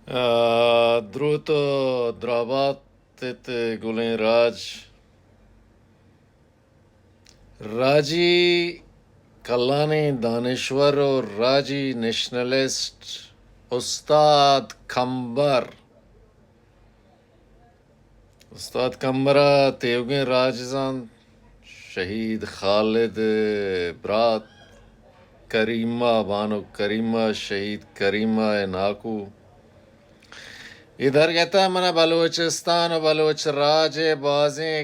درود و درابات گلین راجی کلانی دانشور و راجی نیشنلسٹ استاد کمبرہ تیوگیں راجزان شہید خالد برات کریمہ بانو کریمہ شہید کریمہ ناکو ادھر کہتا ہے منا بلوچستان و بلوچ راج بازیں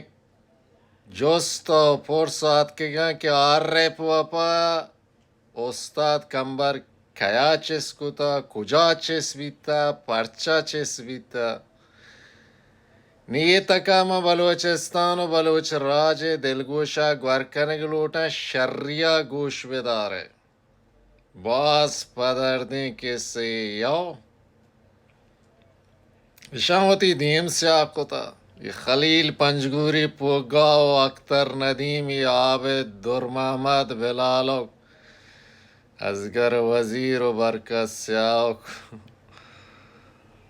جوستا پورسات کے گا کہ ریپ وپا استاد کمبر کیا چیس کتا کجا چیس بیتا پرچا چیس بیتا نیتا کاما بلوچستان و بلوچ راج دلگوشا گورکنگ لوٹا شریعہ گوش بدار ہے باس پدردیں کے سے یو شاوتی دیم سے آکوتا یہ خلیل پنجگوری پوگاو اختر ندیمی عابد در محمد بلالو ازگر وزیر و برکت سیاوک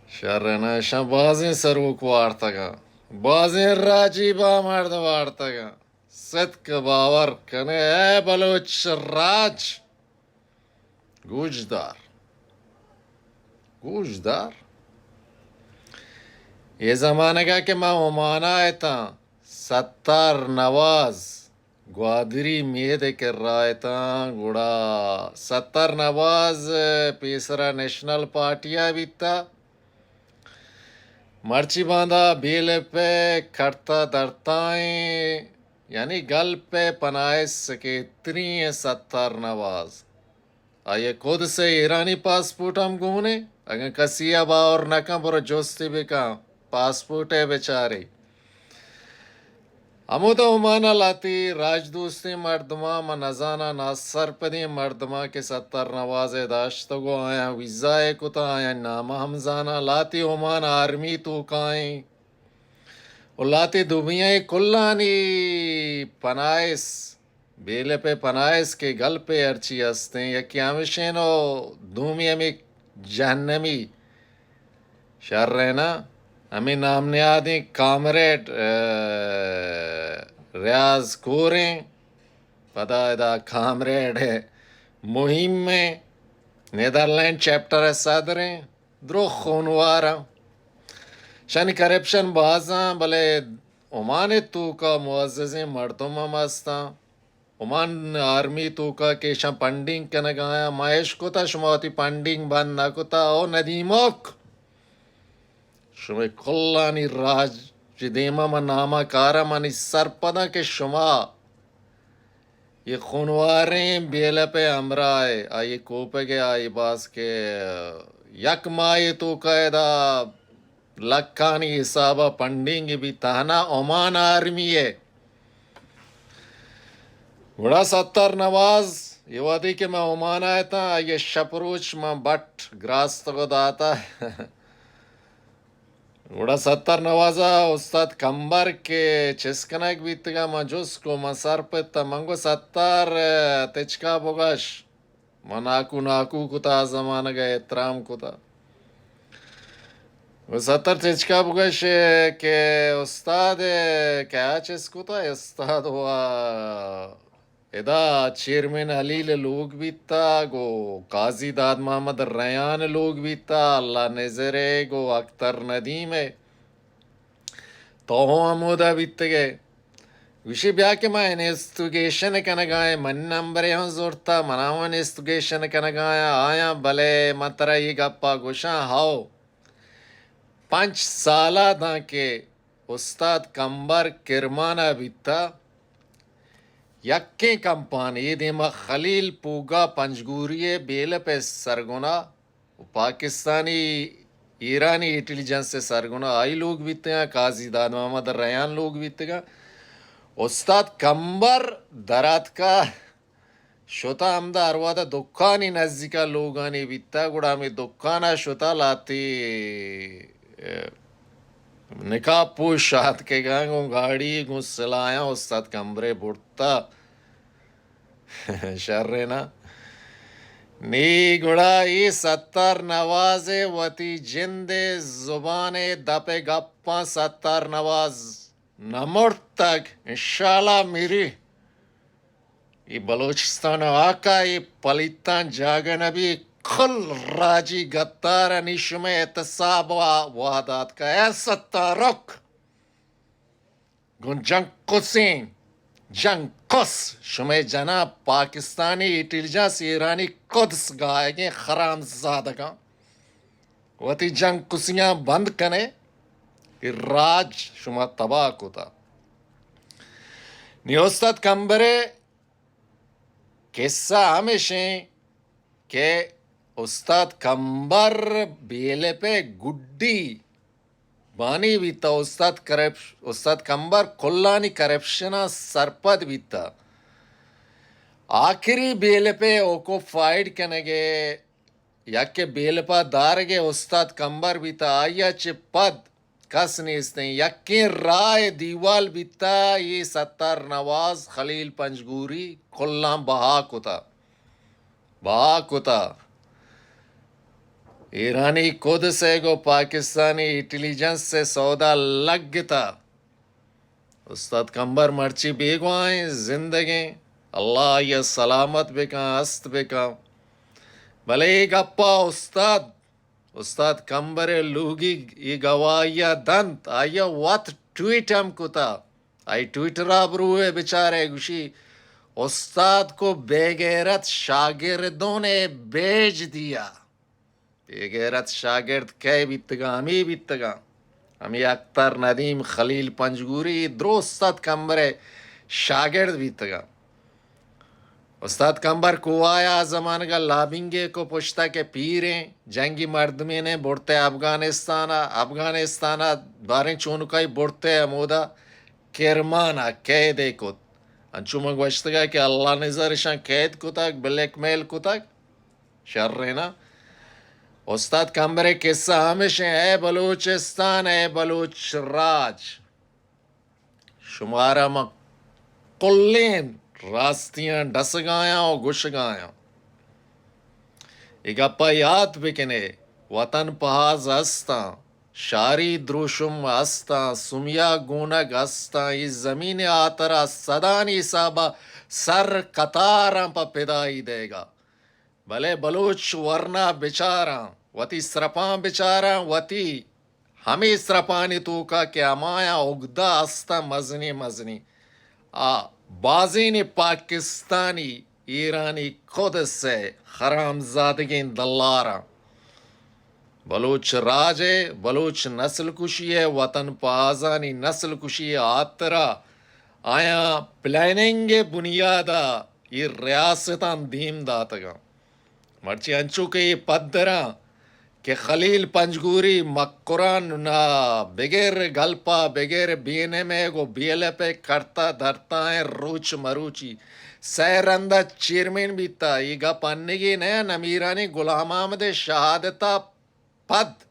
شرنا شا بازیں سروک وارتگا بازیں راجی با مرد وارتگا صدق باور کنے اے بلوچ راج گوجدار یہ زمانہ کا کہ میں عمان آئے تھا ستار نواز گوادری مید کر رہا تھا گوڑا ستار نواز پیسرا نیشنل پارٹیا بھی تھا مرچی باندھا بیل پہ کھڑتا درتائیں یعنی گل پہ پناہ سکے اتنی ستار نواز آئیے خود سے ایرانی پاسپورٹ ہم گونے اگر کسی ابا اور نکاں برو جوستی بھی کہاں پاسپورٹ ہے بیچاری ہمو تو عمانہ لاتی راج دوستی مردمہ من نزانہ ناصر پدی مردمہ کے ستر نوازے داشتہ گو آیا ویزائے کتا آیا نامہ ہمزانہ لاتی عمان آرمی تو کائیں اور لاتی دبیاں کلانی پنائس بیلے پہ پنائس کے گل پہ ارچی ہستے یا کیامشینو دومی ہمیں جہنمی شر رہنا ہمیں نام نیادیں کامریڈ ریاض کوریں پدا ادا کامریڈ ہے مہم میں نیدرلینڈ چیپٹر صدریں درو خونوارا شن کرپشن بازاں بلے عمان تو کا معززیں مردم ہم ہستا عمان آرمی تو کا کہ شن پنڈنگ کنگایا مائش کتا شماتی پنڈنگ بند نکتا او ندیموک شما کلانی راج چی دیما من ناما کارا منی سرپدا کہ شما یہ خونواریں بیل پہ امرائے آئی کوپے گے آئی باس کے یک مائی تو قیدہ لکھانی حسابہ پنڈنگ بھی تانا عمان آرمی ہے بڑا ستر نواز یہ وادی کہ میں عمان آیا تھا یہ شپروچ میں بٹ گراست کو داتا بڑا ستر نوازا استاد کمبر کے چسکنک بیتگا ما جس کو ما سر پتا منگو ستر تچکا بگش ما ناکو کتا زمانہ گا احترام کتا وہ ستر تچکا بگش کہ استاد کیا چس کتا استاد ہوا ادا چیئرمین حلیل لوگ بیتا گو قاضی داد محمد ریان لوگ بیتا اللہ نظرے گو اختر ندیم ہے تو عمودہ بیت گئے وشی بیا کہ میں انویسٹیگیشن کنگائے من نمبر یہاں زورتا مناو انویسٹیگیشن کنگایا آیا بلے مطرح یہ گپا گوشاں ہاؤ 5 سالہ دا کے استاد کمبر کرمانا بیتا یکیں کمپانی دیما خلیل پوگا پنجگوری بیل پہ سرگنا پاکستانی ایرانی انٹیلیجنس سے سرگنا آئی لوگ بیتے ہیں قاضی داد محمد ریان لوگ بیتے گا استاد کمبر درات کا شتا ہمدہ اروادا دکانی نزدیکا لوگانی بیتا گوڑا ہمیں دکانا شتا لاتی نکاح پوش شاد کے گا گاڑی گو سلایا استاد کمبرے بڑتا شر نا نی گڑائی ستر نواز وتی جند زبان دپ گپاں ستر نواز نمٹ تک انشاءاللہ میری یہ بلوچستان آقا یہ پلیتان جاگہ نبی کل راجی گتار نشم اعتصاب و وحدات کا اے ستارک گن جنگ قسین جنگ قس شمع جناب پاکستانی انٹیلیجنس ایرانی قدس گائے گے خرام زادگاں وتی جنگ قسیاں بند کنے یہ راج شما تباہ کتا نیوستد کمبرے قصہ ہمیشہ کہ استاد کمبر بیلے پہ گڈی بانی بیتا استاد کمبر کلانی کرپشنا سرپد بیتا آخری بیل پہ اوکو فائٹ کنگے یک بیل پا دارگے استاد کمبر بیتا آیا چھ پد کس نیستیں یکی رائے دیوال بیتا یہ ستر نواز خلیل پنجگوری کلان بہا کتا ایرانی خود سے گو پاکستانی انٹیلیجنس سے سودا لگ گتا استاد کمبر مرچی بیگوائیں زندگی اللہ یہ سلامت بکا است بکا بھلے ایک اپا استاد کمبر لوگی یہ گوایا دنت آیا وات ٹویٹ ہم کتا آئی ٹویٹر بروے بچارے گوشی استاد کو بے غیرت شاگردوں نے بیچ دیا بے غیرت شاگرد کہے بیتگا ہمیں بیتگا ہمیں اختر ندیم خلیل پنجگوری درو استاد کمبر شاگرد بیتگا استاد کمبر کو آیا زمان کا لابنگے کو پوچھتا کہ پیریں جنگی مردمی نے بڑھتے افغانستانہ باریں چونکائی بڑھتے امودا کرمانا قید کت انچو منگ وشتگا کہ اللہ نظرشان قید کتاک بلیک میل کتاک شررینا استاد کمبر قصہ ہمیشہ اے بلوچستان اے بلوچ راج شمارا ما کلین راستیاں ڈس گایا اور گش گایا ایک اپا یاد بکنے وطن پہاز استا شاری دروشم استا سمیا گونگ استا اس زمین آترا صدانی صابا سر قطاراں پا پیدائی دے گا بھلے بلوچ ورنہ بچاراں وتی سرپاں بچاراں وتی ہمیں سرپانی تو کا کہ امایا اگدا استا مزنی بازین پاکستانی ایرانی خود سے حرام زادگین دلارا بلوچ راج ہے بلوچ نسل کشی ہے وطن پازانی نسل کشی ہے آترا آیا پلاننگ بنیادا یہ ریاستان دیم داتگا مرچی انچو کے یہ پدرا کہ خلیل پنجگوری مکران نا بغیر گلپا بغیر بینے میں گو بیلے پہ کرتا دھرتا ہے روچ مروچی سیرندہ چیرمین بیتا یہ گا پنگی نیا نمیرانی غلام احمد شہادتا پد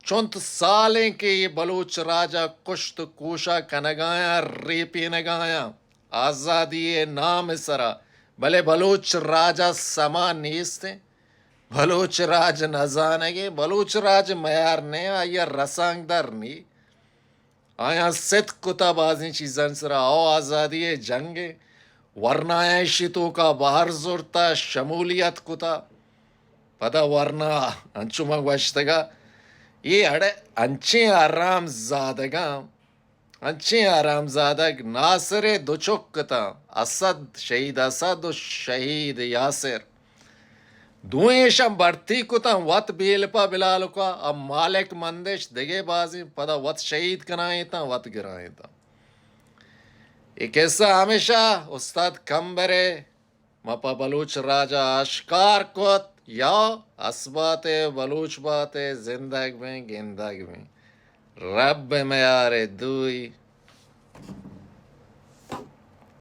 چونت سالیں کہ یہ بلوچ راجہ کشت کوشا کنگایا ریپی نگایا آزادی نام سرا بھلے بلوچ راجہ سما نیستے بلوچ راج نزانگے بلوچ راج میار نے آیا رسانگ در نی آیا ست کتا بازی چیزن سرا او آزادی جنگے ورنہ شتو کا باہر زورتا شمولیت کتا پدا ورنہ انچو مگ وشتگا یہ اڑے انچیں آرام زادگ ناصر دو چکتا شہید اسد و شہید یاسر دوئیں شم برتی کتا وط بیلپا بلال کا اب مالک مندش دگے بازی پدا وط شہید کنائیں تا وط گرائیں تا ایک ایسا ہمیشہ استاد کمبرے مپا بلوچ راجہ اشکار کت یا اسبات بلوچ بات زندگ میں گندگ میں رب میارے دوئی